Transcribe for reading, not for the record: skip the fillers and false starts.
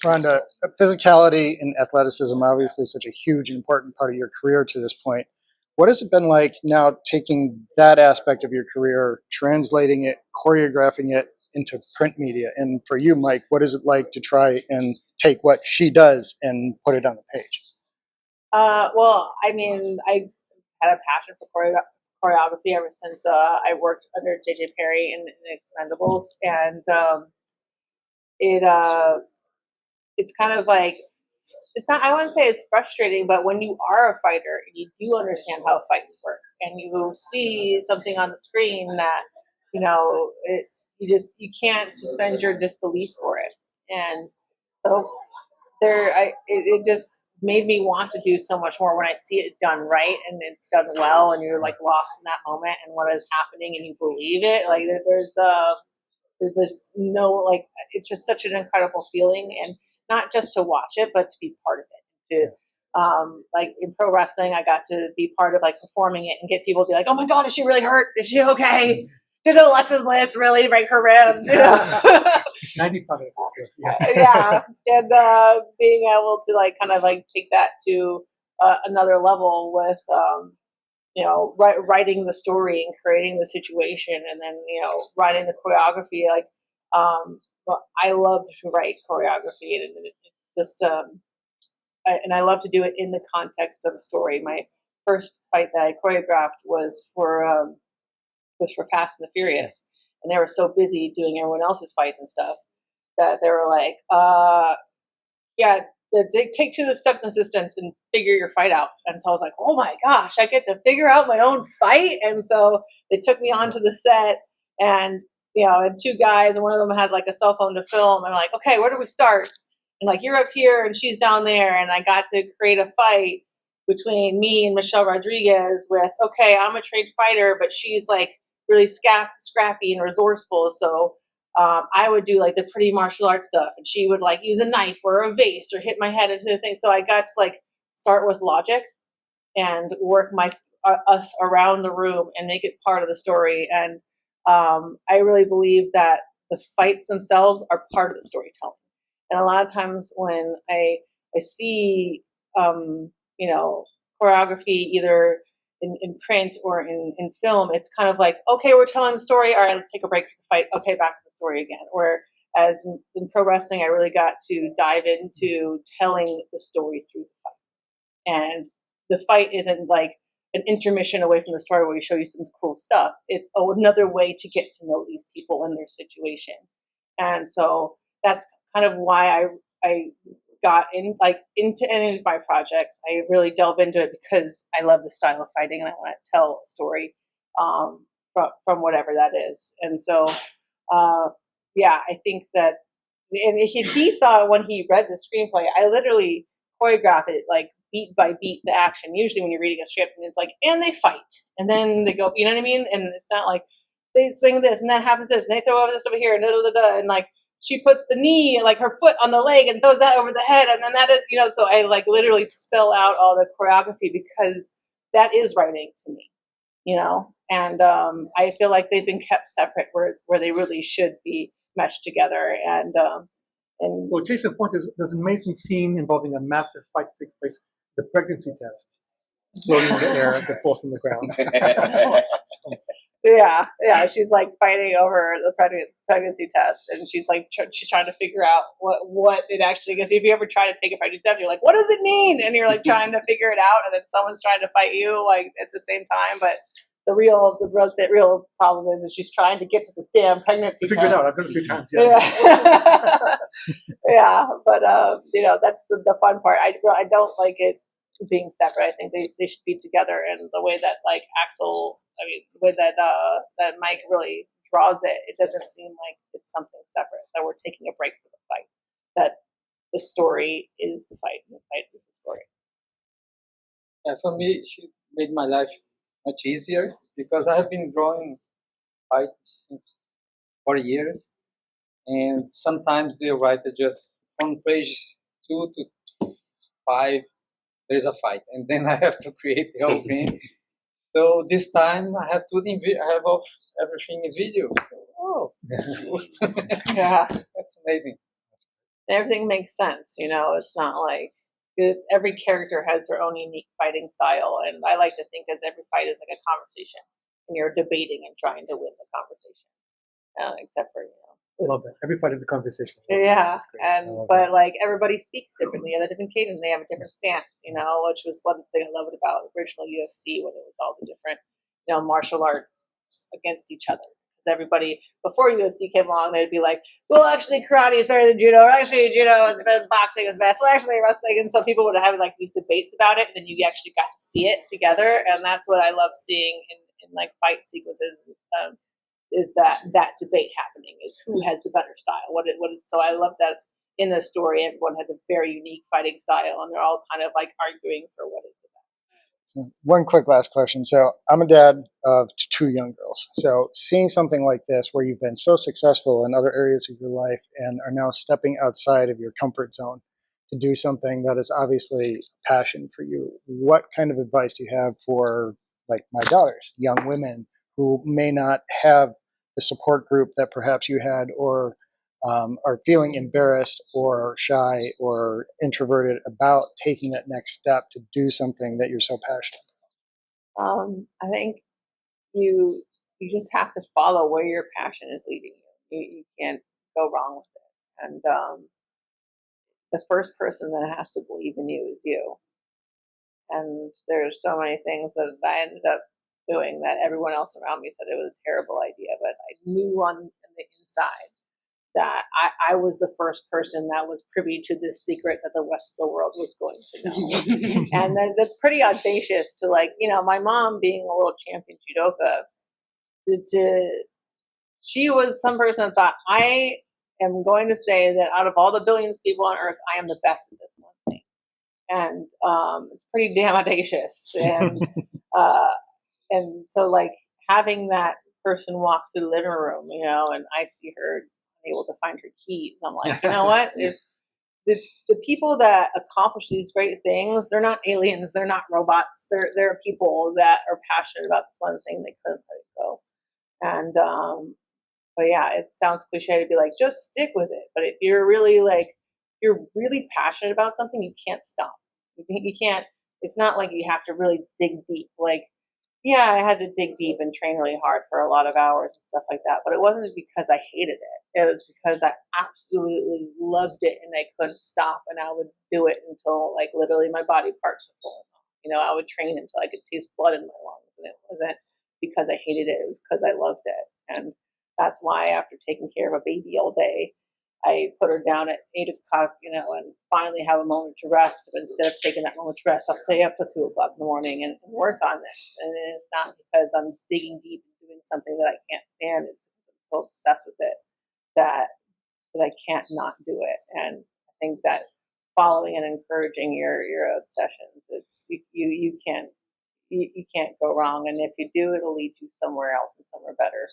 Rhonda, physicality and athleticism are obviously such a huge and important part of your career to this point. What has it been like now taking that aspect of your career, translating it, choreographing it into print media? And for you, Mike, what is it like to try and take what she does and put it on the page? Well, I mean, I had a passion for choreography ever since I worked under JJ Perry in Expendables, and it's kind of like, it's not, I wouldn't say it's frustrating, but when you are a fighter, you do understand how fights work, and you see something on the screen that you can't suspend your disbelief for it, and so it just made me want to do so much more when I see it done right and it's done well, and you're like lost in that moment and what is happening, and you believe it. Like there's no, like, it's just such an incredible feeling, and not just to watch it, but to be part of it. Like in pro wrestling, I got to be part of like performing it and get people to be like, "Oh my God, is she really hurt? Is she okay? Did Alexa Bliss really break her ribs?" 95. Yeah, and being able to like kind of like take that to another level with writing the story and creating the situation, and then writing the choreography. Like, well, I love to write choreography, and it's just and I love to do it in the context of a story. My first fight that I choreographed was for Fast and the Furious, and they were so busy doing everyone else's fights and stuff that they were like, yeah, take to the stunt assistants and figure your fight out. And so I was like, oh my gosh, I get to figure out my own fight. And so they took me onto the set, and and two guys, and one of them had like a cell phone to film. And I'm like, okay, where do we start? And like, you're up here and she's down there, and I got to create a fight between me and Michelle Rodriguez with, okay, I'm a trained fighter, but she's like really scrappy and resourceful. So I would do like the pretty martial arts stuff, and she would like use a knife or a vase or hit my head into the thing. So I got to like start with logic and work us around the room and make it part of the story. And I really believe that the fights themselves are part of the storytelling. And a lot of times when I see choreography either in print or in film, it's kind of like, okay, we're telling the story. All right, let's take a break from the fight. Okay, back to the story again. Whereas in pro wrestling, I really got to dive into telling the story through the fight. And the fight isn't like an intermission away from the story where we show you some cool stuff. It's another way to get to know these people and their situation. And so that's kind of why I got into any of my projects. I really delve into it because I love the style of fighting, and I want to tell a story from whatever that is. And so, I think that, and he saw when he read the screenplay, I literally choreograph it like beat by beat the action. Usually when you're reading a script and it's like, and they fight, and then they go, you know what I mean? And it's not like they swing this and that happens this, and they throw over this over here, and and like, she puts the knee, like her foot on the leg, and throws that over the head, and then that is, so I like literally spell out all the choreography because that is writing to me, and I feel like they've been kept separate where they really should be meshed together. And well, case in point is there's an amazing scene involving a massive fight that takes place, the pregnancy test, floating in the air, the force on the ground. Yeah, she's like fighting over the pregnancy test, and she's like she's trying to figure out what it actually is. If you ever try to take a pregnancy test, you're like, what does it mean? And you're like trying to figure it out, and then someone's trying to fight you like at the same time. But the real problem is she's trying to get to this damn pregnancy figure test. it out. I've done it a few times. Yeah, yeah, but that's the fun part. I don't like it being separate. I think they should be together, and the way that like Axel, the way that that Mike really draws it, it doesn't seem like it's something separate, that we're taking a break from the fight, that the story is the fight and the fight is the story. Yeah, for me, she made my life much easier because I have been drawing fights since 40 years, and sometimes they write just on page 2 to 5 there's a fight, and then I have to create the whole thing. So this time I have everything in video. So, Yeah, that's amazing. and everything makes sense. You know, it's not like every character has their own unique fighting style, and I like to think as every fight is like a conversation, and you're debating and trying to win the conversation. Except for I love that. Every fight is a conversation. yeah, That's great. I and love but that. like everybody speaks differently, they have a different cadence, they have a different stance, you know, which was one thing I loved about original UFC when it was all the different, martial arts against each other. Because everybody before UFC came along, they'd be like, "Well, actually, karate is better than judo, or actually, judo is better than boxing is best. Well, actually, wrestling." And so people would have like these debates about it, and then you actually got to see it together, and that's what I love seeing in like fight sequences. Is that debate happening? Is who has the better style? So I love that in the story, everyone has a very unique fighting style, and they're all kind of like arguing for what is the best. So one quick last question. So I'm a dad of two young girls. So seeing something like this, where you've been so successful in other areas of your life and are now stepping outside of your comfort zone to do something that is obviously a passion for you, what kind of advice do you have for like my daughters, young women who may not have the support group that perhaps you had, or are feeling embarrassed or shy or introverted about taking that next step to do something that you're so passionate I think you just have to follow where your passion is leading you. You can't go wrong with it. And the first person that has to believe in you is you. And there's so many things that I ended up doing that everyone else around me said it was a terrible idea, but I knew on the inside that I was the first person that was privy to this secret that the rest of the world was going to know. And that's pretty audacious to, like, my mom being a world champion judoka, she was some person that thought, I am going to say that out of all the billions of people on earth, I am the best at this one thing. And it's pretty damn audacious. Uh, and so, like, having that person walk through the living room, and I see her able to find her keys, I'm like, you know what? If the people that accomplish these great things, they're not aliens, they're not robots. They're people that are passionate about this one thing, they couldn't let it go. And but yeah, it sounds cliche to be like, just stick with it. But if you're really passionate about something, you can't stop. You can't. It's not like you have to really dig deep. Like, yeah, I had to dig deep and train really hard for a lot of hours and stuff like that. But it wasn't because I hated it. It was because I absolutely loved it and I couldn't stop. And I would do it until, like, literally my body parts were falling off. I would train until I could taste blood in my lungs. And it wasn't because I hated it. It was because I loved it. And that's why, after taking care of a baby all day, I put her down at 8 o'clock, and finally have a moment to rest. But instead of taking that moment to rest, I'll stay up till 2 o'clock in the morning and work on this. And it's not because I'm digging deep and doing something that I can't stand. It's because I'm so obsessed with it that I can't not do it. And I think that following and encouraging your obsessions, you can't go wrong. And if you do, it'll lead you somewhere else and somewhere better.